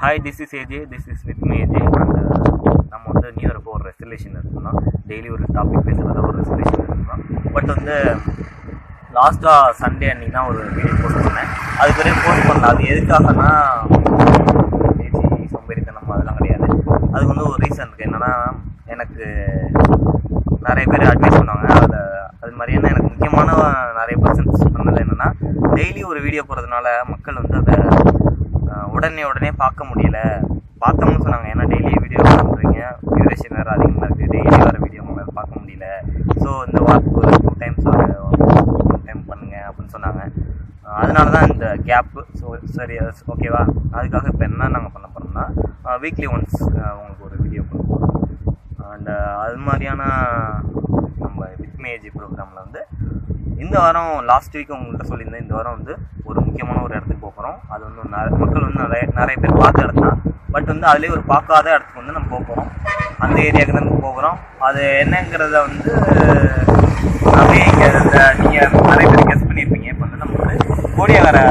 Hi, this is AJ. This is with me AJ. நம்ம வந்து new year ஒரு resolution இருக்குன்னா டெய்லி ஒரு டாபிக் பேசுகிறத ஒரு ரெசல்யூஷன் இருக்குன்னா பட் வந்து லாஸ்ட்டாக சண்டே அன்றைக்கி தான் ஒரு வீடியோ போஸ்ட் பண்ணேன். அதுக்கு வரையும் போஸ்ட் பண்ணல. அது எதுக்காகனா பேசி சோம்பேறித்தனம் அதெல்லாம் கிடையாது. அதுக்கு வந்து ஒரு ரீசன் இருக்குது. என்னென்னா எனக்கு நிறைய பேர் அட்வைஸ் பண்ணுவாங்க. அது மாதிரியான எனக்கு முக்கியமான நிறைய பர்சன்ஸ் பண்ணது என்னென்னா டெய்லி ஒரு வீடியோ போகிறதுனால மக்கள் வந்து அதை உடனே பார்க்க முடியல. பார்த்தோம்னு சொன்னாங்க. ஏன்னா டெய்லி வீடியோ பண்ணுறீங்க, டியூரேஷன் வேறு அதிகமாக இருக்குது, டெய்லி வர வீடியோ உங்களால் பார்க்க முடியல. ஸோ இந்த வாரத்துக்கு ஒரு 2 டைம்ஸ் ஒரு 1 டைம் பண்ணுங்கள் அப்படின்னு சொன்னாங்க. அதனால தான் இந்த கேப்பு. ஸோ சரி, ஓகேவா? அதுக்காக இப்போ என்ன நாங்கள் பண்ண போகிறோம்னா வீக்லி ஒன்ஸ் உங்களுக்கு ஒரு வீடியோ பண்ண போகிறோம். அண்ட் அது மாதிரியான நம்ம வித்மேஜ் ப்ரோக்ராமில் வந்து இந்த வாரம் லாஸ்ட் வீக் உங்கள்கிட்ட சொல்லியிருந்தேன். இந்த வாரம் வந்து ஒரு முக்கியமான ஒரு இடத்துக்கு போகிறோம். அது வந்து மக்கள் வந்து நிறைய பேர் பார்த்த இடம் தான். பட் வந்து அதுலேயே ஒரு பார்க்காத இடத்துக்கு வந்து நம்ம போகிறோம். அந்த ஏரியாவுக்கு தான் நம்ம போகிறோம். அது என்னங்கிறத வந்து அப்படியே இங்கே நீங்கள் நிறைய பேர் கெஸ் பண்ணியிருப்பீங்க. இப்போ வந்து நம்ம வந்து கோடியகர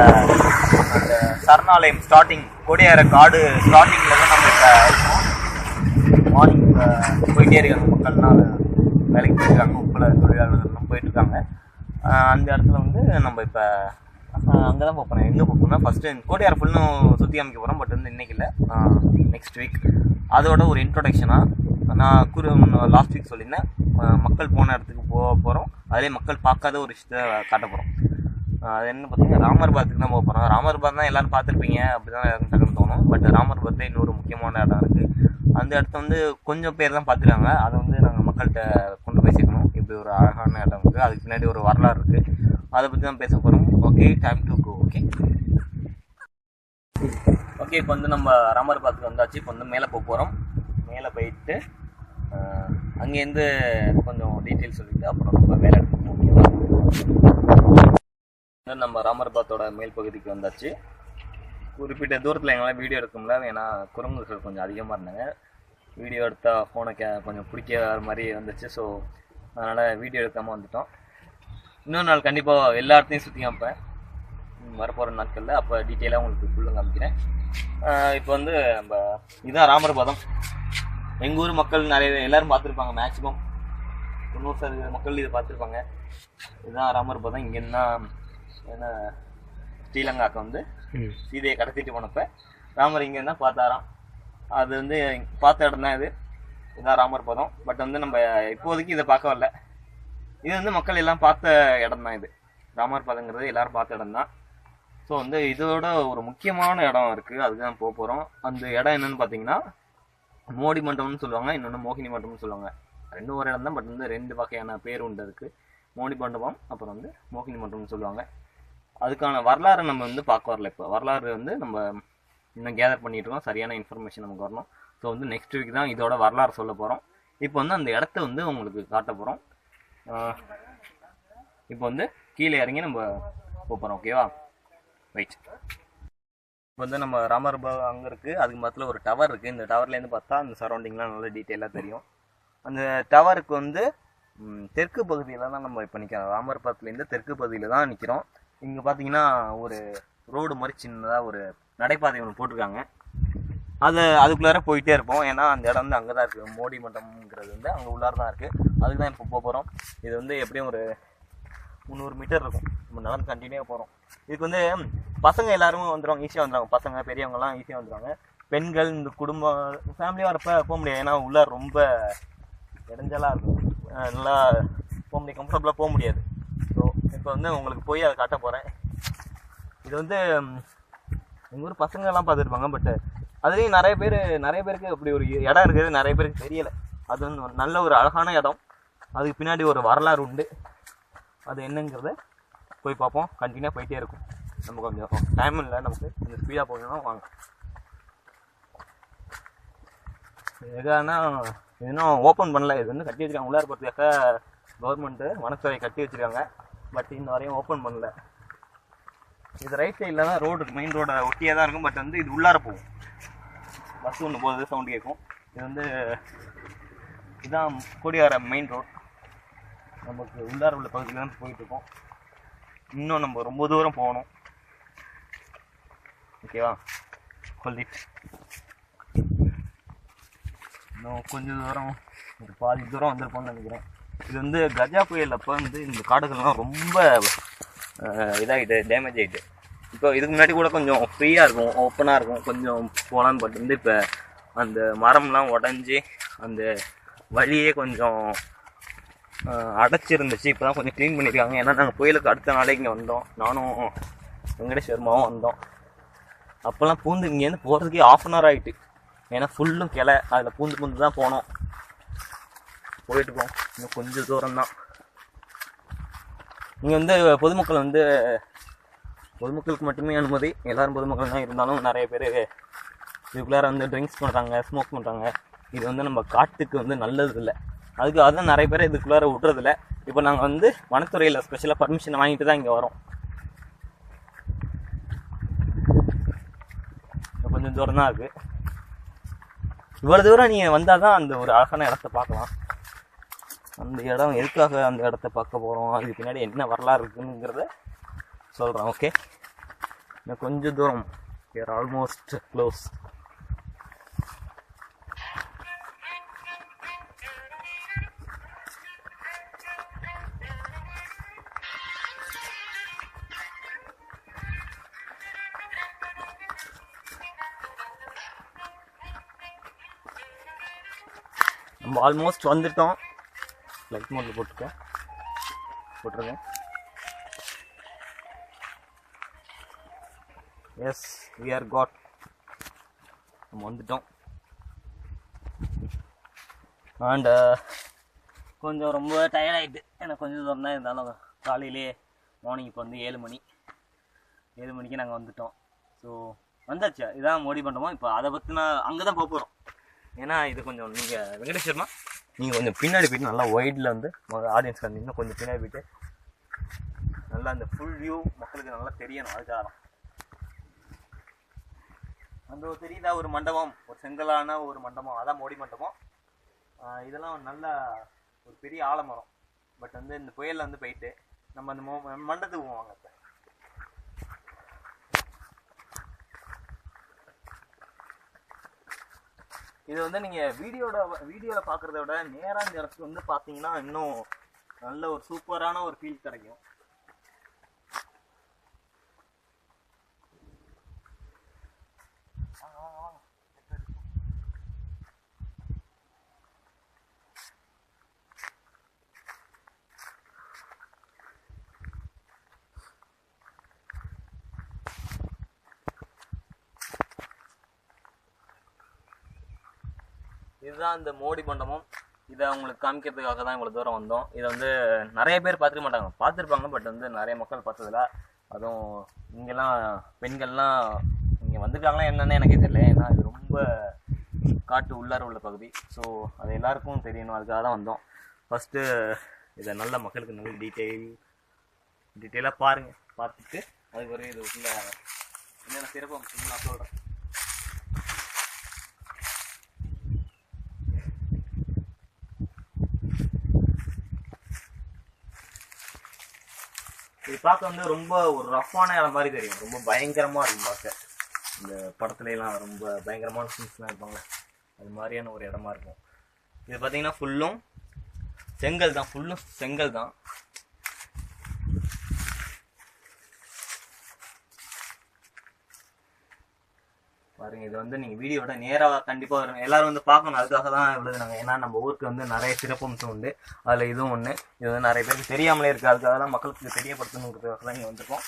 அந்த சரணாலயம் ஸ்டார்டிங், கோடியகர காடு ஸ்டார்டிங்கில் தான் நம்ம இப்போ இருக்கோம். மார்னிங் போயிட்டே இருக்காங்க மக்கள்லாம், வேலைக்கு போயிருக்காங்க, உப்பில் தொழிலாளர்கள்லாம் போயிட்டுருக்காங்க. அந்த இடத்துல வந்து நம்ம இப்போ அங்கே தான் போகிறோம். எங்கே போகிறோம்னா ஃபஸ்ட்டு கோடியார் ஃபுல்லும் சுற்றி அமைக்க போகிறோம். பட் வந்து இன்றைக்கி இல்லை, நெக்ஸ்ட் வீக். அதோட ஒரு இன்ட்ரொடக்ஷனாக நான் லாஸ்ட் வீக் சொல்லியிருந்தேன். மக்கள் போன இடத்துக்கு போகிறோம். அதிலே மக்கள் பார்க்காத ஒரு விஷயத்தை காட்ட போகிறோம். அது என்ன பார்த்தீங்கன்னா ராமர் பாத்துக்கு தான் போக போகிறோம். ராமர் பாத் தான் எல்லோரும் பார்த்துருப்பீங்க, அப்படி தான் டக்குன்னு தோணும். பட் ராமர் பாத்தில் இன்னொரு முக்கியமான இடம் இருக்குது. அந்த இடத்த வந்து கொஞ்சம் பேர் தான் பார்த்துருக்காங்க. அதை வந்து நாங்கள் மக்கள்கிட்ட கொண்டு போய் சேர்க்கணும். இப்படி ஒரு அழகான இடம் இருக்குது, அதுக்கு பின்னாடி ஒரு வரலாறு இருக்குது. அதை பற்றி தான் பேச போகிறோம். Okay, time to go. Okay, இப்போ வந்து நம்ம ராமர் பாத்துக்கு வந்தாச்சு. இப்போ வந்து மேலே போக போகிறோம். மேலே போயிட்டு அங்கேருந்து கொஞ்சம் டீட்டெயில் சொல்லிட்டு அப்புறம் நம்ம வேலை எடுத்துக்கணும். நம்ம ராமர் பாத்தோட மேல் பகுதிக்கு வந்தாச்சு. குறிப்பிட்ட தூரத்தில் எங்களால் வீடியோ எடுக்க முடியல. ஏன்னா குரங்குகள் கொஞ்சம் அதிகமாக இருந்தாங்க. வீடியோ எடுத்தால் ஃபோனை கொஞ்சம் பிடிக்க மாதிரி வந்துச்சு. ஸோ அதனால் வீடியோ எடுக்காமல் வந்துட்டோம். இன்னொரு நாள் கண்டிப்பாக எல்லா இடத்தையும் சுற்றி காமிப்பேன் வரப்போகிற நாட்களில். அப்போ டீட்டெயிலாக உங்களுக்கு ஃபுல்லாக காமிக்கிறேன். இப்போ வந்து நம்ம இதுதான் ராமர் பாதம். எங்கள் ஊர் மக்கள் எல்லோரும் பார்த்துருப்பாங்க. மேக்ஸிமம் 90% மக்கள் இதை பார்த்துருப்பாங்க. இதுதான் ராமர் பாதம். இங்கேன்னா ஏன்னா ஸ்ரீலங்காவுக்கு வந்து சீதையை கடத்திட்டு போனப்ப ராமர் இங்கே தான் பார்த்தாராம். அது வந்து பார்த்த இடம் தான் இதுதான் ராமர் பாதம். பட் வந்து நம்ம இப்போதைக்கு இதை பார்க்க வரல. இது வந்து மக்கள் எல்லாம் பார்த்த இடம் தான். இது ராமர் பாதங்கிறது எல்லாரும் பார்த்த இடம் தான். ஸோ வந்து இதோட ஒரு முக்கியமான இடம் இருக்குது, அதுக்கு தான் போக போகிறோம். அந்த இடம் என்னன்னு பார்த்தீங்கன்னா மோடி மண்டபம்னு சொல்லுவாங்க, இன்னொன்று மோகினி மண்டபம்னு சொல்லுவாங்க. ரெண்டும் ஒரு இடம் தான். பட் வந்து 2 வகையான பேர் உண்டு அதுக்கு. மோடி மண்டபம் அப்புறம் வந்து மோகினி மண்டபம்னு சொல்லுவாங்க. அதுக்கான வரலாறு நம்ம வந்து பார்க்க வரல. இப்போ வரலாறு வந்து நம்ம இன்னும் கேதர் பண்ணிட்டு இருக்கோம். சரியான இன்ஃபர்மேஷன் நமக்கு வரணும். ஸோ வந்து நெக்ஸ்ட் வீக் தான் இதோட வரலாறு சொல்ல போகிறோம். இப்போ வந்து அந்த இடத்த வந்து உங்களுக்கு காட்ட போகிறோம். இப்போ வந்து கீழே இறங்கி நம்ம போகிறோம். ஓகேவா? ரைட். இப்போ வந்து நம்ம ராமர் அங்கே இருக்குது. அதுக்கு பக்கத்தில் ஒரு டவர் இருக்குது. இந்த டவர்லேருந்து பார்த்தா அந்த சரௌண்டிங்லாம் நல்லா டீட்டெயிலாக தெரியும். அந்த டவருக்கு வந்து தெற்கு பகுதியில் தான் நம்ம இப்போ நிற்கிறோம். ராமர் பாத்துலேருந்து தெற்கு பகுதியில் தான் நிற்கிறோம். இங்கே பார்த்தீங்கன்னா ஒரு ரோடு மாதிரி சின்னதாக ஒரு நடைபாதை ஒன்று போட்டிருக்காங்க. அதுக்குள்ளார போயிட்டே இருப்போம். ஏன்னா அந்த இடம் வந்து அங்கே தான் இருக்குது. மோடி மண்டபம்ங்கிறது வந்து அங்கே உள்ளார தான் இருக்குது. அதுக்கு தான் இப்போ போக போகிறோம். இது வந்து எப்படியும் ஒரு 300 மீட்டர் இருக்கும். நம்ம நடந்து கண்டினியூவாக போகிறோம். இதுக்கு வந்து பசங்க எல்லாருமே வந்துடுவாங்க, ஈஸியாக வந்துடுவாங்க. பசங்க பெரியவங்கலாம் ஈஸியாக வந்துடுவாங்க. பெண்கள் இந்த குடும்பம் ஃபேமிலியாக வரப்போ போக முடியாது. ஏன்னா உள்ளார ரொம்ப இடைஞ்சலாக இருக்கும். நல்லா போக முடியாது, கம்ஃபர்டபுளாக போக முடியாது. ஸோ இப்போ வந்து உங்களுக்கு போய் அதை காட்ட போகிறேன். இது வந்து எங்கள் ஊர் பசங்கள்லாம் பார்த்துருப்பாங்க. பட் அதுலேயும் நிறைய பேருக்கு அப்படி ஒரு இடம் இருக்குது, நிறைய பேருக்கு தெரியலை. அது வந்து நல்ல ஒரு அழகான இடம். அதுக்கு பின்னாடி ஒரு வரலாறு உண்டு. அது என்னங்கிறத போய் பார்ப்போம். கண்டினியூவாக போயிட்டே இருக்கும். நம்ம கொஞ்சம் டைம் இல்லை, நமக்கு கொஞ்சம் ஸ்பீடாக போகணும். வாங்க. எதுனா இன்னும் ஓப்பன் பண்ணல. இது வந்து கட்டி வச்சுருக்காங்க. உள்ளார போகிறதுக்காக கவர்மெண்ட்டு வனத்துறை கட்டி வச்சுருக்காங்க. பட் இன்ன வரையும் ஓப்பன் பண்ணல. இது ரைட் சைடில் தான் ரோடு, மெயின் ரோடை ஒட்டியே தான் இருக்கும். பட் வந்து இது உள்ளார போகும். பஸ் ஒன்று போகுது, சவுண்டு கேட்கும். இது வந்து இதுதான் கோடியார மெயின் ரோட். நமக்கு உள்ளார உள்ள பகுதியில் தான் போயிட்டுருக்கோம். இன்னும் நம்ம ரொம்ப தூரம் போகணும். ஓகேவா? hold it. இன்னும் கொஞ்சம் தூரம், ஒரு பாதி தூரம் வந்திருப்போம்னு நினைக்கிறேன். இது வந்து கஜா புயல் அப்போ வந்து இந்த காடுகள்லாம் ரொம்ப இதாகிட்டு, டேமேஜ் ஆகிட்டு. இப்போ இதுக்கு முன்னாடி கூட கொஞ்சம் ஃப்ரீயாக இருக்கும், ஓப்பனாக இருக்கும், கொஞ்சம் போகலான்னு. பட் வந்து இப்போ அந்த மரம்லாம் உடஞ்சி அந்த வழியே கொஞ்சம் அடைச்சிருந்துச்சு. இப்போ தான் கொஞ்சம் க்ளீன் பண்ணியிருக்காங்க. ஏன்னா நாங்கள் புயலுக்கு அடுத்த நாளே இங்கே வந்தோம், நானும் வெங்கடேஷ் வர்மாவும் வந்தோம். அப்போல்லாம் பூந்து இங்கேருந்து போகிறதுக்கே 1/2 hour ஆகிட்டு. ஏன்னா ஃபுல்லும் கிளை, அதில் பூந்து தான் போனோம். போயிட்டுருக்கோம், இன்னும் கொஞ்சம் தூரம் தான். இங்கே வந்து பொதுமக்களுக்கு மட்டுமே அனுமதி. எல்லோரும் பொதுமக்கள் தான், இருந்தாலும் நிறைய பேர் இதுக்குள்ளார வந்து ட்ரிங்க்ஸ் பண்ணுறாங்க, ஸ்மோக் பண்ணுறாங்க. இது வந்து நம்ம காட்டுக்கு வந்து நல்லது இல்லை. அதுக்கு அதான் நிறைய பேர் இதுக்குள்ளார விட்றதில்ல. இப்போ நாங்கள் வந்து வனத்துறையில் ஸ்பெஷலாக பர்மிஷன் வாங்கிட்டு தான் இங்கே வரோம். கொஞ்சம் தூரம் தான் இருக்குது. இவ்வளோ தூரம் நீங்கள் வந்தால் தான் அந்த ஒரு அழகான இடத்த பார்க்கலாம். அந்த இடம் எதுக்காக அந்த இடத்த பார்க்க போகிறோம், அதுக்கு பின்னாடி என்ன வரலாறு இருக்குங்கிறத சொல்கிறேன். ஓகே, இன்னும் கொஞ்சம் தூரம், we are almost close. நம்ம ஆல்மோஸ்ட் வந்துட்டோம். லைட் மோடில் போட்டிருக்கேன். Yes, we are got. நம்ம வந்துட்டோம். அண்ட் கொஞ்சம் ரொம்ப டயர்டாகிட்டு, எனக்கு கொஞ்சம் தூரம் தான் இருந்தாலும் காலையிலே மார்னிங். இப்போ வந்து 7 மணிக்கு நாங்கள் வந்துட்டோம். ஸோ வந்தாச்சு, இதான் மோடி பண்ணுறோமோ. இப்போ அதை பற்றி நான் அங்கே தான் போக போகிறோம். ஏன்னா இது கொஞ்சம் நீங்கள் வெங்கடேஸ்வரமா நீங்கள் கொஞ்சம் பின்னாடி போயிட்டு நல்லா ஒய்டில் வந்து ஆடியன்ஸ்க்கு வந்தீங்கன்னா கொஞ்சம் பின்னாடி போயிட்டு நல்லா அந்த ஃபுல் வியூ மக்களுக்கு நல்லா தெரியணும். அதுக்காக தான் அந்த தெரியுதா ஒரு மண்டபம், ஒரு செங்கலான ஒரு மண்டபம், அதான் மோடி மண்டபம். இதெல்லாம் நல்ல ஒரு பெரிய ஆலமரம். பட் வந்து இந்த புயலில் வந்து போயிட்டு நம்ம அந்த மண்டபத்துக்கு போவாங்க. இப்போ இது வந்து நீங்கள் வீடியோவில் பார்க்குறத விட நேராக இந்த இடத்துக்கு வந்து பார்த்தீங்கன்னா இன்னும் நல்ல ஒரு சூப்பரான ஒரு ஃபீல் கிடைக்கும். இதுதான் இந்த மோடி மண்டபம். இதை அவங்களுக்கு காமிக்கிறதுக்காக தான் இவ்வளோ தூரம் வந்தோம். இதை வந்து நிறைய பேர் பார்த்துக்க மாட்டாங்க, பார்த்துருப்பாங்க. பட் வந்து நிறைய மக்கள் பார்த்ததில்ல. அதுவும் இங்கெல்லாம் பெண்கள்லாம் இங்கே வந்துருக்காங்களா என்னன்னு எனக்கே தெரியல. ஏன்னா இது ரொம்ப காட்டு உள்ளார உள்ள பகுதி. ஸோ அது எல்லாருக்கும் தெரியணும், அதுக்காக தான் வந்தோம். ஃபஸ்ட்டு இதை நல்ல மக்களுக்கு நல்ல டீட்டெயிலாக பார்த்துட்டு அதுக்கு ஒரு இது உள்ள என்னென்ன சிறப்பு நான் சொல்கிறேன். இது பார்க்க வந்து ரொம்ப ஒரு ரஃப்பான இடம் மாதிரி தெரியும், ரொம்ப பயங்கரமாக இருக்கும் பார்க்க. இந்த படத்துலலாம் ரொம்ப பயங்கரமான சீன்ஸ்லாம் இருப்பாங்க, அது மாதிரியான ஒரு இடமா இருக்கும். இது பார்த்தீங்கன்னா ஃபுல்லும் செங்கல் தான். பாருங்க, இது வந்து நீங்கள் வீடியோட நேராக கண்டிப்பாக வரும், எல்லோரும் வந்து பார்க்கணும். அதுக்காக தான் விழுதுனாங்க. ஏன்னா நம்ம ஊருக்கு வந்து நிறைய சிறப்பம்சம் உண்டு, அதில் இதுவும் ஒன்று. இது வந்து நிறைய பேருக்கு தெரியாமலே இருக்குது, அதுக்காக தான் மக்களுக்கு தெரியப்படுத்தணுங்கிறதுக்காக தான் இங்கே வந்திருக்கோம்.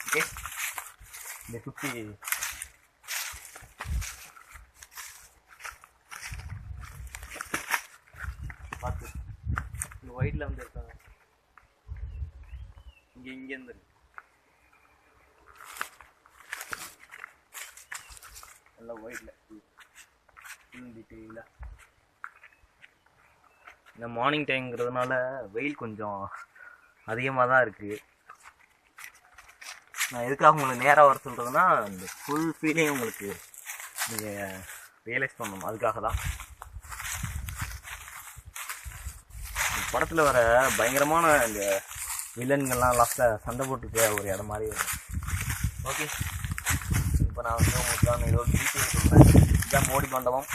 ஓகே, இந்த சுற்றி பார்த்து இந்த ஒயிட்டில் வந்து இருக்காங்க. இங்கேருந்து நல்லா ஒயிட்டில் டீட்டெயிலாக. இந்த மார்னிங் டைம்ங்கிறதுனால வெயில் கொஞ்சம் அதிகமாக தான் இருக்குது. நான் எதுக்காக உங்களுக்கு நேராக வர சொல்கிறதுனா இந்த ஃபுல் ஃபீலிங் உங்களுக்கு நீங்கள் ரியலைஸ் பண்ணணும், அதுக்காக தான். படத்தில் வர பயங்கரமான இந்த வில்லன்கள்லாம் லாஸ்ட்டில் சண்டை போட்டுக்க ஒரு இடம் மாதிரி இருக்கும். ஓகே, நான் வந்து உங்களுக்கு இதோட டீட்டெயில் சொல்கிறேன். இதுதான் மோடி மண்டபம்.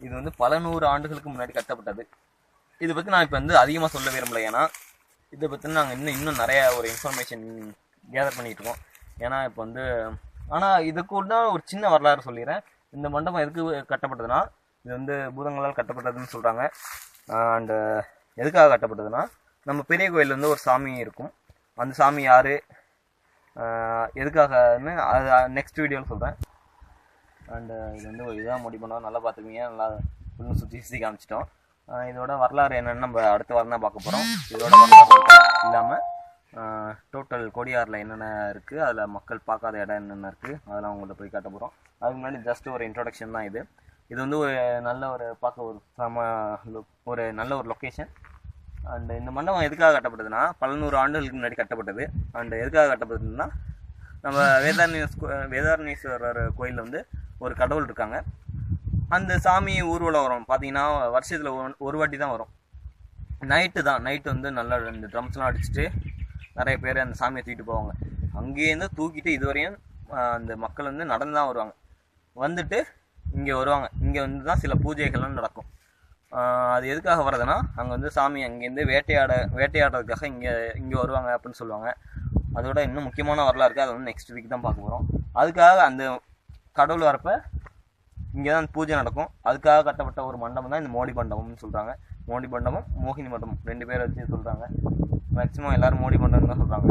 இது வந்து பல 100 ஆண்டுகளுக்கு முன்னாடி கட்டப்பட்டது. இதை பற்றி நான் இப்போ வந்து அதிகமாக சொல்ல விரும்பலை, ஏன்னா இதை பற்றி நாங்கள் இன்னும் நிறைய ஒரு இன்ஃபர்மேஷன் கேதர் பண்ணிகிட்டு இருக்கோம். ஏன்னா இப்போ வந்து ஆனால் இதுக்கு ஒரு சின்ன வரலாறு சொல்லிடுறேன். இந்த மண்டபம் எதுக்கு கட்டப்பட்டதுன்னா, இது வந்து பூதங்களால் கட்டப்பட்டதுன்னு சொல்கிறாங்க. அண்டு எதுக்காக கட்டப்பட்டதுன்னா, நம்ம பெரிய கோயில் வந்து ஒரு சாமி இருக்கும். அந்த சாமி யார், எதுக்காகன்னு அது நெக்ஸ்ட் வீடியோவில் சொல்கிறேன். அண்டு இது வந்து இதுதான் மோடி மண்டபம். நல்லா பார்த்துக்குவீங்க, நல்லா ஃபுல்லும் சுற்றி காமிச்சிட்டோம். இதோட வரலாறு என்னென்னு நம்ம அடுத்த வாரம் தான் பார்க்க போகிறோம். இதோட வரலாறு இல்லாமல் டோட்டல் கோடியாரில் என்னென்ன இருக்குது, அதில் மக்கள் பார்க்காத இடம் என்னென்ன இருக்குது, அதெல்லாம் உங்கள்கிட்ட போய் காட்ட போகிறோம். அதுக்கு முன்னாடி ஜஸ்ட் ஒரு இன்ட்ரொடக்ஷன் தான் இது. இது வந்து ஒரு நல்ல ஒரு பார்க்க ஒரு நல்ல ஒரு லொக்கேஷன். அண்டு இந்த மண்டபம் எதுக்காக கட்டப்பட்டதுன்னா, பல 100 ஆண்டுகளுக்கு முன்னாடி கட்டப்பட்டது. அண்டு எதுக்காக கட்டப்பட்டதுன்னா, நம்ம வேதாரண்யேஸ்வரர் கோயிலில் வந்து ஒரு கடவுள் இருக்காங்க. அந்த சாமி ஊர்வலம் வரும். பார்த்தீங்கன்னா வருஷத்தில் ஒரு வாட்டி தான் வரும். நைட்டு வந்து நல்லா இந்த ட்ரம்ஸ்லாம் அடிச்சுட்டு நிறைய பேர் அந்த சாமியை தூக்கிட்டு போவாங்க. அங்கேருந்து தூக்கிட்டு இதுவரையும் அந்த மக்கள் வந்து நடந்து தான் வருவாங்க. வந்துட்டு இங்கே வருவாங்க. இங்கே வந்து தான் சில பூஜைகள்லாம் நடக்கும். அது எதுக்காக வர்றதுன்னா, அங்கே வந்து சாமி அங்கேருந்து வேட்டையாடுறதுக்காக இங்கே வருவாங்க அப்படின்னு சொல்லுவாங்க. அதோட இன்னும் முக்கியமான வரலாறு இருக்குது. அதை வந்து நெக்ஸ்ட் வீக் தான் பார்க்க போகிறோம். அதுக்காக அந்த கடவுள் வரப்போ இங்கே தான் பூஜை நடக்கும். அதுக்காக கட்டப்பட்ட ஒரு மண்டபம் தான் இந்த மோடி மண்டபம்னு சொல்கிறாங்க. மோடி மண்டபம், மோகினி மண்டபம் 2 பேரை வச்சு சொல்கிறாங்க. மேக்ஸிமம் எல்லோரும் மோடி மண்டபம் தான் சொல்கிறாங்க.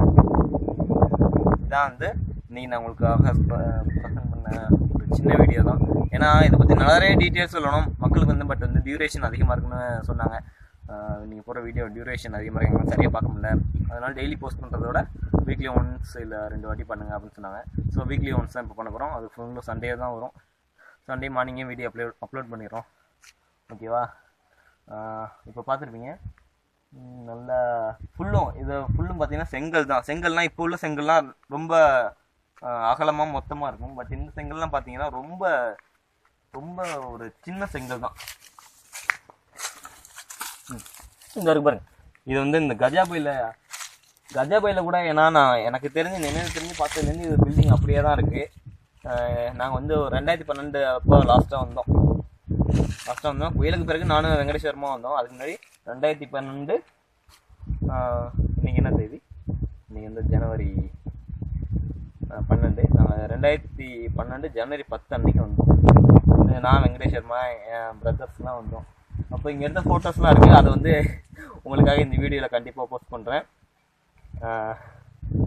இதான் வந்து இன்றைக்கி நான் உங்களுக்காக ப்ரெசென்ட் பண்ண ஒரு சின்ன வீடியோ தான். ஏன்னா இதை பற்றி நிறைய டீட்டெயில்ஸ் சொல்லணும் மக்களுக்கு வந்து. பட் வந்து டியூரேஷன் அதிகமாக இருக்குன்னு சொன்னாங்க. நீங்கள் போகிற வீடியோ டியூரேஷன் அதிகமாக இருக்குன்னு சரியாக பார்க்க முடியல. அதனால் டெய்லி போஸ்ட் பண்ணுறதோட வீக்லி ஒன்ஸ் இல்லை 2 வாட்டி பண்ணுங்கள் அப்படின்னு சொன்னாங்க. ஸோ வீக்லி ஒன்ஸ் தான் இப்போ பண்ண போகிறோம். அது ஃபுல்லும் சண்டே தான் வரும். சண்டே மார்னிங்கே வீடியோ அப்லோட் பண்ணிடுறோம். ஓகேவா? இப்போ பார்த்துருப்பீங்க நல்லா ஃபுல்லும் பார்த்தீங்கன்னா செங்கல் தான். செங்கல்னால் இப்போ உள்ள செங்கல்லாம் ரொம்ப அகலமாக மொத்தமாக இருக்கும். பட் இந்த செங்கல்லாம் பார்த்தீங்கன்னா ரொம்ப ரொம்ப ஒரு சின்ன செங்கல் தான். இந்த இருக்கு பாருங்க. இது வந்து இந்த கஜா புயலில் கூட, ஏன்னா நான் எனக்கு தெரிஞ்சு பார்த்ததுலேருந்து இது பில்டிங் அப்படியே தான் இருக்குது. நாங்கள் வந்து 2012 அப்போ லாஸ்ட்டாக வந்தோம். புயலுக்கு பிறகு நானும் வெங்கடேஸ்வரமா வந்தோம். அதுக்கு முன்னாடி 2012 இன்றைக்கி என்ன தேதி? இன்றைக்கி வந்து ஜனவரி 12. நாங்கள் 2012 ஜனவரி 10 அன்றைக்கி வந்தோம். நான் வெங்கடேஸ்வரமா என் பிரதர்ஸ்லாம் வந்தோம். அப்போ இங்கே இருந்த ஃபோட்டோஸ்லாம் இருக்குது. அதை வந்து உங்களுக்காக இந்த வீடியோவில் கண்டிப்பாக போஸ்ட் பண்ணுறேன்.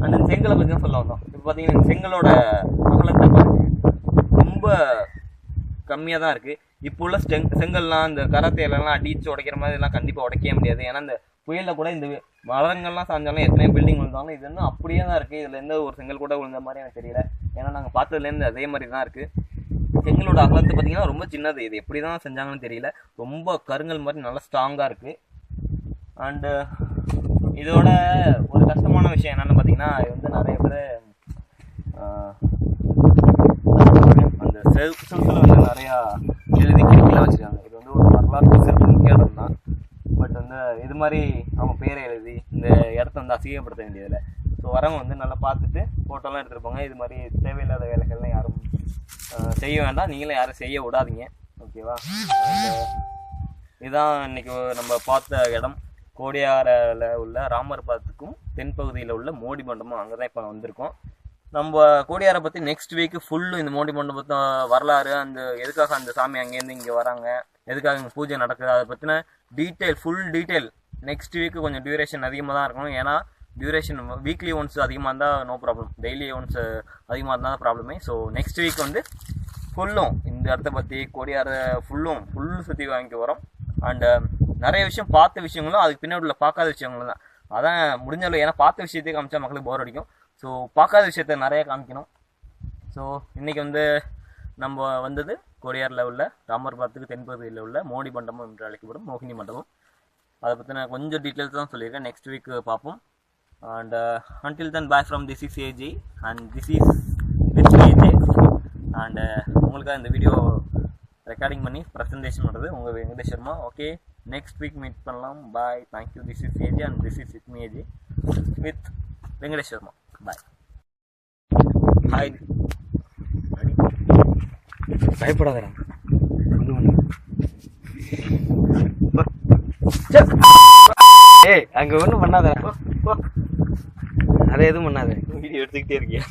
அந்த செங்கலை பற்றி தான் சொல்ல வந்தோம். இப்போ பார்த்தீங்கன்னா இந்த செங்கலோட அகலத்தை ரொம்ப கம்மியாக தான் இருக்குது. இப்போ உள்ள செங்கல்லாம் இந்த கரத்தையிலலாம் அடித்து உடைக்கிற மாதிரிலாம் கண்டிப்பாக உடைக்கவே முடியாது. ஏன்னா இந்த புயலில் கூட இந்த மரங்கள்லாம் சாஞ்சாலும் எத்தனை பில்டிங் விழுந்தாலும் இது இன்னும் அப்படியே தான் இருக்குது. இதில் எந்த ஒரு செங்கல் கூட விழுந்த மாதிரி எனக்கு தெரியல. ஏன்னா நாங்கள் பார்த்ததுலேருந்து அதே மாதிரி தான் இருக்குது. செங்கலோட அகலத்தை பார்த்தீங்கன்னா ரொம்ப சின்னது. இது எப்படி தான் செஞ்சாங்கன்னு தெரியல. ரொம்ப கருங்கல் மாதிரி நல்லா ஸ்ட்ராங்காக இருக்குது. அண்டு இதோட ஒரு கஷ்டமான விஷயம் என்னென்னு பார்த்தீங்கன்னா, இது வந்து நிறைய பேர் அந்த செல்ஃபில் வந்து நிறையா எழுதி கிழக்கிலாம் வச்சுருக்காங்க. இது வந்து ஒரு வரலாற்று சிறப்புமிக்க இடம் தான். பட் வந்து இது மாதிரி அவங்க பேரை எழுதி இந்த இடத்த வந்து அசிங்கப்படுத்த வேண்டியதில்லை. ஸோ வரவங்க வந்து நல்லா பார்த்துட்டு ஃபோட்டோலாம் எடுத்துருப்பாங்க. இது மாதிரி தேவையில்லாத வேலைகள்லாம் யாரும் செய்ய வேண்டாம். நீங்களும் யாரும் செய்ய விடாதீங்க. ஓகேவா? இதுதான் இன்றைக்கி நம்ம பார்த்த இடம். கோடியாரில் உள்ள ராமர் பாத்துக்கும் தென்பகுதியில் உள்ள மோடி மண்டபம். அங்கே தான் இப்போ வந்திருக்கோம். நம்ம கோடியாரை பற்றி நெக்ஸ்ட் வீக்கு ஃபுல்லும் இந்த மோடி மண்டபத்தை வரலாறு, அந்த எதுக்காக அந்த சாமி அங்கேருந்து இங்கே வராங்க, எதுக்காக இங்கே பூஜை நடக்குது, அதை பற்றின ஃபுல் டீட்டெயில் நெக்ஸ்ட் வீக்கு கொஞ்சம் டியூரேஷன் அதிகமாக தான் இருக்கணும். ஏன்னா டியூரேஷன் வீக்லி ஒன்ஸ் அதிகமாக இருந்தால் நோ ப்ராப்ளம், டெய்லி ஒன்ஸ் அதிகமாக இருந்தால் தான் ப்ராப்ளமே. ஸோ நெக்ஸ்ட் வீக் வந்து ஃபுல்லும் இந்த இடத்த பற்றி கோடியாரை ஃபுல் சுற்றி வாங்கிக்க வரோம். அண்டு நிறைய விஷயம் பார்த்த விஷயங்களும் அதுக்கு பின்னாடி உள்ள பார்க்காத விஷயங்களும் தான். அதான் முடிஞ்சாலும், ஏன்னா பார்த்த விஷயத்தையே காமிச்சா மக்களுக்கு போர் அடிக்கும். ஸோ பார்க்காத விஷயத்த நிறைய காமிக்கணும். ஸோ இன்றைக்கி வந்து நம்ம வந்தது கோடியாரில் உள்ள ராமர் பாத்துக்கு தென்பகுதியில் உள்ள மோடி மண்டபம் என்று அழைக்கப்படும் மோகினி மண்டபம். அதை பற்றின கொஞ்சம் டீட்டெயில்ஸ் தான் சொல்லியிருக்கேன். நெக்ஸ்ட் வீக் பார்ப்போம். And until then, bye from this is AJ and this is with AJ. And உங்களுக்காக இந்த வீடியோ ரெக்கார்டிங் பண்ணி ப்ரெசன்டேஷன் பண்ணுறது உங்கள் Venkateswarama. Okay, next week meet பண்ணலாம். Bye, thank you. This is AJ and this is with me AJ with Venkateswarama. Bye. Hi. பயப்படாதடா. ஏய் அங்க ஒன்றும் பண்ணாதடா. அதை எதுவும் பண்ணாத. வீடியோ எடுத்துக்கிட்டே இருக்கியா?